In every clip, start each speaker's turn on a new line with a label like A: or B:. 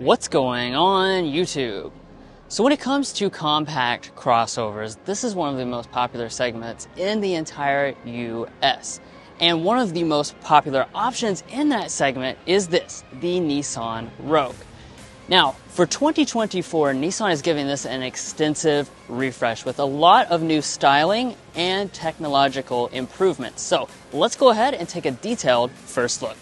A: What's going on YouTube? So when it comes to compact crossovers, this is one of the most popular segments in the entire US. And one of the most popular options in that segment is this, the Nissan Rogue. Now, for 2024, Nissan is giving this an extensive refresh with a lot of new styling and technological improvements. So let's go ahead and take a detailed first look.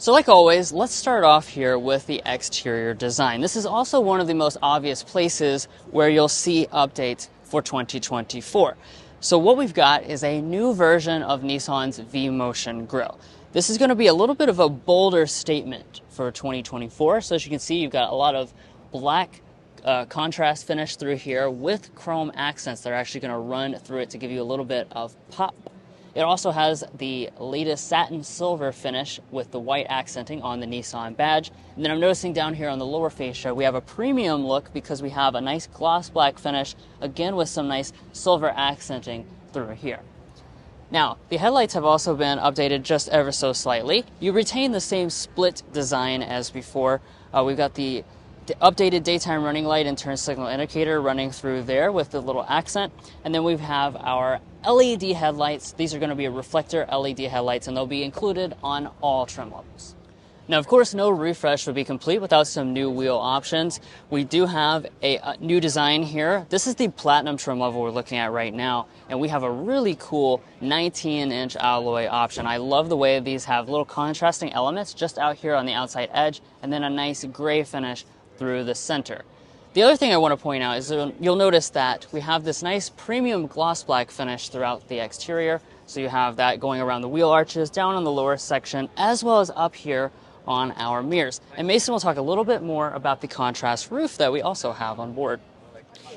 A: So like always, let's start off here with the exterior design. This is also one of the most obvious places where you'll see updates for 2024. So what we've got is a new version of Nissan's V-Motion grille. This is going to be a little bit of a bolder statement for 2024. So as you can see, you've got a lot of black contrast finish through here with chrome accents that are actually going to run through it to give you a little bit of pop. It also has the latest satin silver finish with the white accenting on the Nissan badge. And then I'm noticing down here on the lower fascia, we have a premium look because we have a nice gloss black finish, again with some nice silver accenting through here. Now, the headlights have also been updated just ever so slightly. You retain the same split design as before. We've got the updated daytime running light and turn signal indicator running through there with the little accent. And then we have our LED headlights. These are going to be reflector LED headlights, and they'll be included on all trim levels. Now, of course, no refresh would be complete without some new wheel options. We do have a new design here. This is the platinum trim level we're looking at right now, and we have a really cool 19-inch alloy option. I love the way these have little contrasting elements just out here on the outside edge, and then a nice gray finish through the center. The other thing I want to point out is you'll notice that we have this nice premium gloss black finish throughout the exterior. So you have that going around the wheel arches, down on the lower section, as well as up here on our mirrors. And Mason will talk a little bit more about the contrast roof that we also have on board.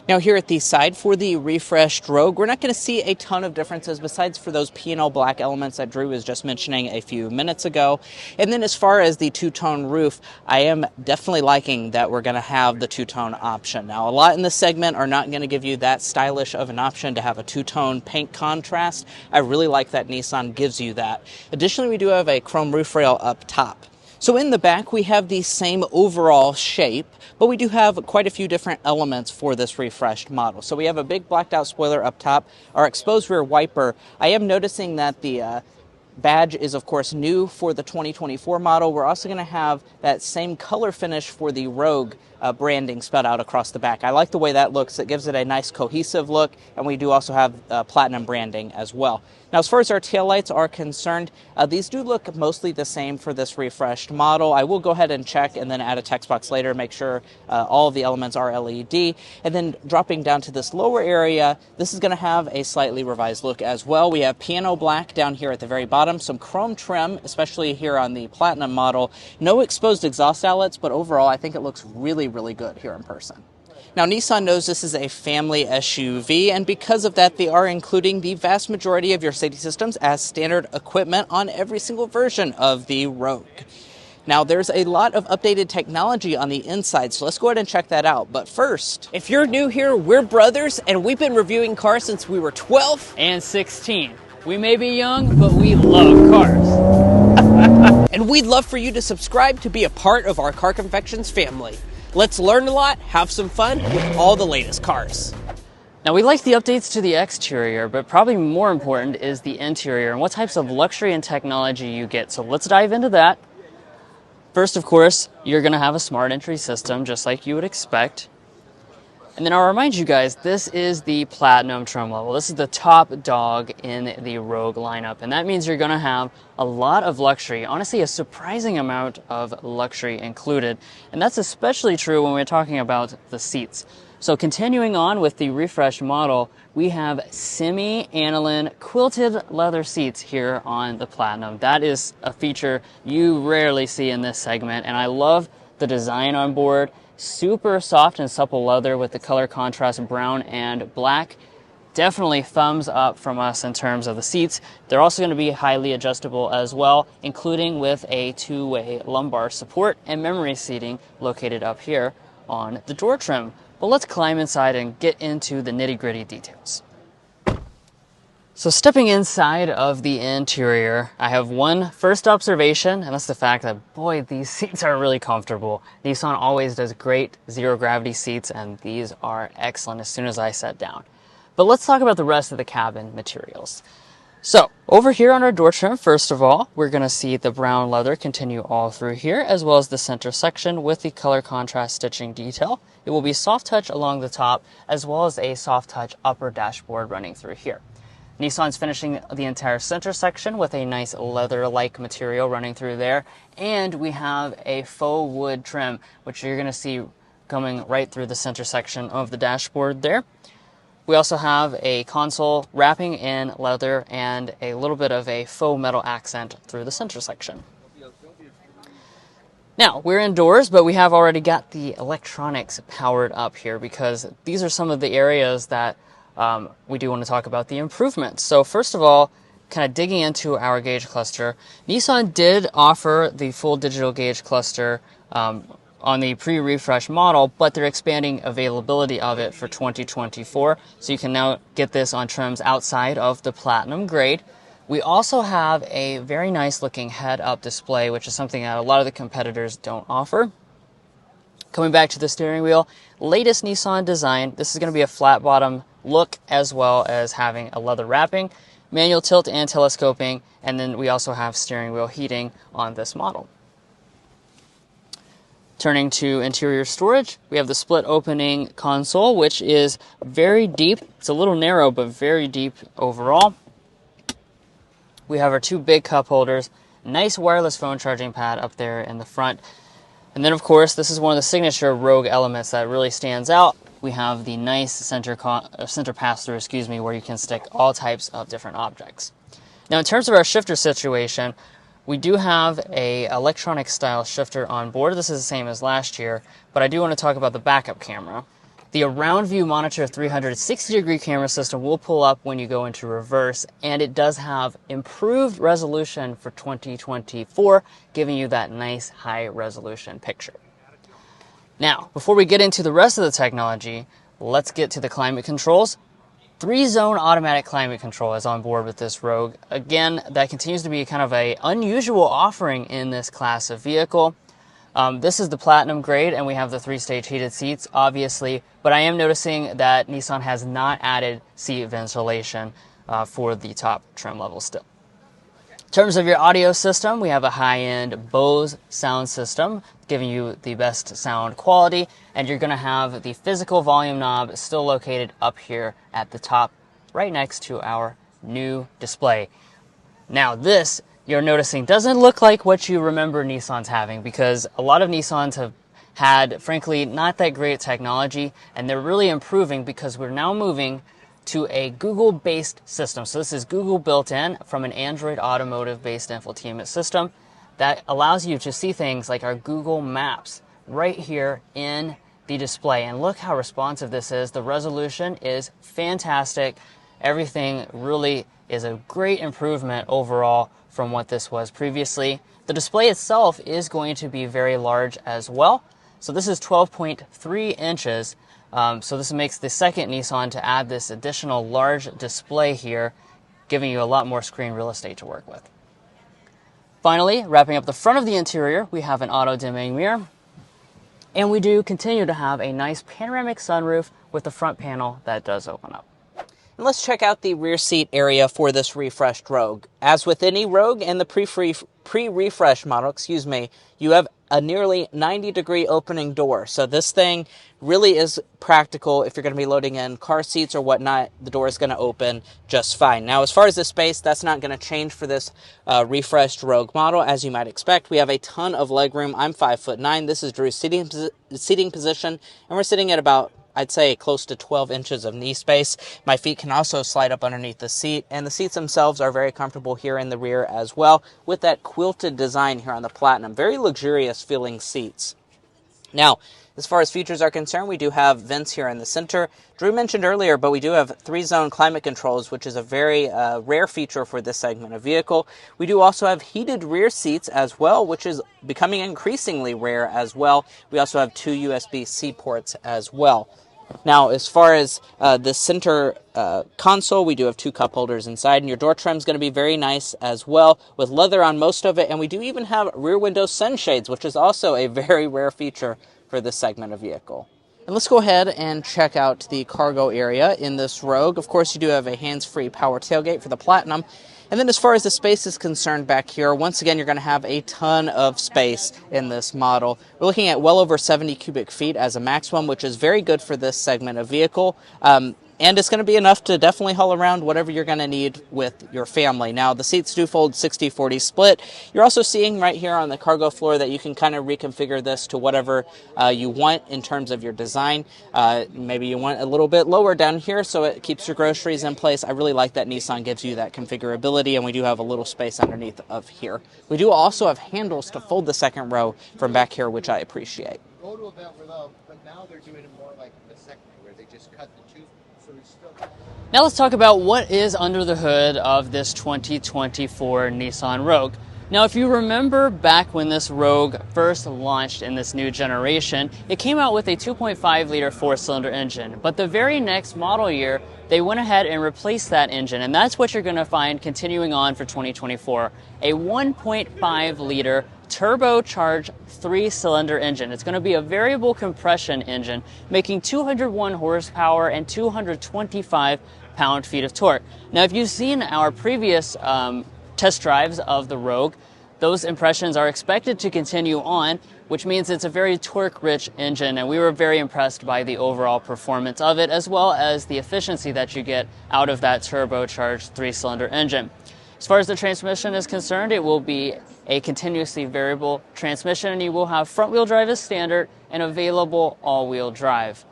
B: Now here at the side for the refreshed Rogue, we're not going to see a ton of differences besides for those P&L black elements that Drew was just mentioning a few minutes ago. And then as far as the two-tone roof, I am definitely liking that we're going to have the two-tone option. Now a lot in this segment are not going to give you that stylish of an option to have a two-tone paint contrast. I really like that Nissan gives you that. Additionally, we do have a chrome roof rail up top. So in the back, we have the same overall shape, but we do have quite a few different elements for this refreshed model. So we have a big blacked out spoiler up top, our exposed rear wiper. I am noticing that the badge is, of course, new for the 2024 model. We're also going to have that same color finish for the Rogue branding spelled out across the back. I like the way that looks. It gives it a nice cohesive look, and we do also have platinum branding as well. Now, as far as our taillights are concerned, these do look mostly the same for this refreshed model. I will go ahead and check and then add a text box later, make sure all of the elements are LED. And then dropping down to this lower area, this is going to have a slightly revised look as well. We have piano black down here at the very bottom, some chrome trim, especially here on the Platinum model. No exposed exhaust outlets, but overall I think it looks really, really good here in person. Now, Nissan knows this is a family SUV, and because of that, they are including the vast majority of your safety systems as standard equipment on every single version of the Rogue. Now, there's a lot of updated technology on the inside, so let's go ahead and check that out. But first,
C: if you're new here, we're brothers, and we've been reviewing cars since we were 12
A: and 16. We may be young, but we love cars.
C: And we'd love for you to subscribe to be a part of our Car Confections family. Let's learn a lot, have some fun with all the latest cars.
A: Now, we like the updates to the exterior, but probably more important is the interior and what types of luxury and technology you get. So let's dive into that. First, of course, you're going to have a smart entry system, just like you would expect. And then I'll remind you guys, this is the Platinum trim level. This is the top dog in the Rogue lineup. And that means you're going to have a lot of luxury, honestly, a surprising amount of luxury included. And that's especially true when we're talking about the seats. So continuing on with the refreshed model, we have semi-aniline quilted leather seats here on the Platinum. That is a feature you rarely see in this segment. And I love the design on board. Super soft and supple leather with the color contrast brown and black. definitely thumbs up from us in terms of the seats. They're also going to be highly adjustable as well, including with a two-way lumbar support and memory seating located up here on the door trim. But let's climb inside and get into the nitty-gritty details. So stepping inside of the interior, I have one first observation, and that's the fact that, boy, these seats are really comfortable. Nissan always does great zero-gravity seats, and these are excellent as soon as I sat down. But let's talk about the rest of the cabin materials. So over here on our door trim, first of all, we're going to see the brown leather continue all through here, as well as the center section with the color contrast stitching detail. It will be soft touch along the top, as well as a soft touch upper dashboard running through here. Nissan's finishing the entire center section with a nice leather-like material running through there. And we have a faux wood trim, which you're going to see coming right through the center section of the dashboard there. We also have a console wrapping in leather and a little bit of a faux metal accent through the center section. Now, we're indoors, but we have already got the electronics powered up here because these are some of the areas that we do want to talk about the improvements. So first of all, kind of digging into our gauge cluster, Nissan did offer the full digital gauge cluster on the pre-refresh model, but they're expanding availability of it for 2024. So you can now get this on trims outside of the platinum grade. We also have a very nice looking head-up display, which is something that a lot of the competitors don't offer. Coming back to the steering wheel, latest Nissan design. This is going to be a flat bottom look as well as having a leather wrapping, manual tilt and telescoping, and then we also have steering wheel heating on this model. Turning to interior storage, we have the split opening console, which is very deep. It's a little narrow, but very deep overall. We have our two big cup holders, nice wireless phone charging pad up there in the front. And then, of course, this is one of the signature Rogue elements that really stands out. We have the nice center pass-through, where you can stick all types of different objects. Now, in terms of our shifter situation, we do have a electronic style shifter on board. This is the same as last year, but I do want to talk about the backup camera. The Around View Monitor 360-degree camera system will pull up when you go into reverse, and it does have improved resolution for 2024, giving you that nice high-resolution picture. Now, before we get into the rest of the technology, let's get to the climate controls. 3-zone automatic climate control is on board with this Rogue. Again, that continues to be kind of an unusual offering in this class of vehicle. This is the platinum grade, and we have the 3-stage heated seats, obviously, but I am noticing that Nissan has not added seat ventilation for the top trim level still. In terms of your audio system, we have a high-end Bose sound system, giving you the best sound quality, and you're going to have the physical volume knob still located up here at the top, right next to our new display. Now this, you're noticing, doesn't look like what you remember Nissan's having, because a lot of Nissans have had, frankly, not that great technology, and they're really improving because we're now moving to a Google-based system. So this is Google built in from an Android Automotive-based infotainment system that allows you to see things like our Google Maps right here in the display. And look how responsive this is. The resolution is fantastic. Everything really is a great improvement overall from what this was previously. The display itself is going to be very large as well. So this is 12.3 inches. So this makes the second Nissan to add this additional large display here, giving you a lot more screen real estate to work with. Finally, wrapping up the front of the interior, we have an auto-dimming mirror. And we do continue to have a nice panoramic sunroof with the front panel that does open up.
B: And let's check out the rear seat area for this refreshed Rogue. As with any Rogue and the pre-refresh model, you have a nearly 90-degree opening door. So this thing really is practical. If you're going to be loading in car seats or whatnot, the door is going to open just fine. Now, as far as the space, that's not going to change for this refreshed Rogue model. As you might expect, we have a ton of legroom. I'm 5'9". This is Drew's seating position, and we're sitting at about, I'd say, close to 12 inches of knee space. My feet can also slide up underneath the seat, and the seats themselves are very comfortable here in the rear as well, with that quilted design here on the Platinum. Very luxurious feeling seats. Now, as far as features are concerned, we do have vents here in the center. Drew mentioned earlier, but we do have 3-zone climate controls, which is a very rare feature for this segment of vehicle. We do also have heated rear seats as well, which is becoming increasingly rare as well. We also have 2 USB-C ports as well. Now, as far as the center console, we do have 2 cup holders inside, and your door trim is going to be very nice as well, with leather on most of it, and we do even have rear window sunshades, which is also a very rare feature for this segment of vehicle. And let's go ahead and check out the cargo area in this Rogue. Of course, you do have a hands-free power tailgate for the Platinum. And then as far as the space is concerned back here, once again, you're going to have a ton of space in this model. We're looking at well over 70 cubic feet as a maximum, which is very good for this segment of vehicle. And it's going to be enough to definitely haul around whatever you're going to need with your family. Now, the seats do fold 60-40 split. You're also seeing right here on the cargo floor that you can kind of reconfigure this to whatever you want in terms of your design. Maybe you want a little bit lower down here so it keeps your groceries in place. I really like that Nissan gives you that configurability, and we do have a little space underneath of here. We do also have handles to fold the second row from back here, which I appreciate.
D: Go to a belt below, but now they're doing it more like the second, where they just cut the tooth.
A: Now let's talk about what is under the hood of this 2024 Nissan Rogue. Now, if you remember back when this Rogue first launched in this new generation, it came out with a 2.5-liter 4-cylinder engine. But the very next model year, they went ahead and replaced that engine, and that's what you're going to find continuing on for 2024, a 1.5-liter turbocharged 3-cylinder engine. It's going to be a variable compression engine, making 201 horsepower and 225 pound-feet of torque. Now, if you've seen our previous test drives of the Rogue, those impressions are expected to continue on, which means it's a very torque-rich engine, and we were very impressed by the overall performance of it, as well as the efficiency that you get out of that turbocharged 3-cylinder engine. As far as the transmission is concerned, it will be a continuously variable transmission, and you will have front-wheel drive as standard and available all-wheel drive.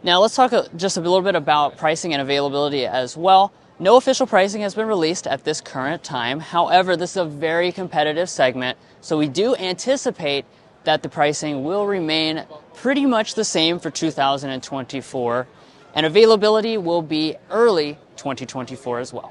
A: Now let's talk just a little bit about pricing and availability as well. No official pricing has been released at this current time. However, this is a very competitive segment, so we do anticipate that the pricing will remain pretty much the same for 2024, and availability will be early 2024 as well.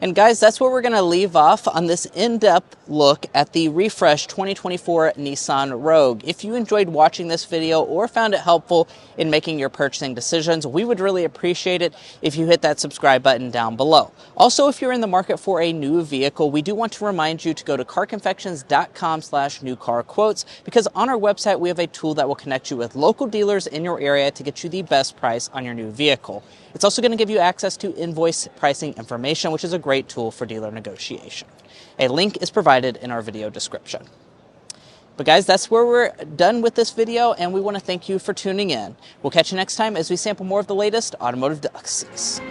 B: And guys, that's where we're going to leave off on this in-depth look at the refreshed 2024 Nissan Rogue. If you enjoyed watching this video or found it helpful in making your purchasing decisions, we would really appreciate it if you hit that subscribe button down below. Also, if you're in the market for a new vehicle, we do want to remind you to go to carconfections.com/newcarquotes, because on our website we have a tool that will connect you with local dealers in your area to get you the best price on your new vehicle. It's also going to give you access to invoice pricing information, which is a great tool for dealer negotiation. A link is provided in our video description. But guys, that's where we're done with this video, and we want to thank you for tuning in. We'll catch you next time as we sample more of the latest automotive delicacies.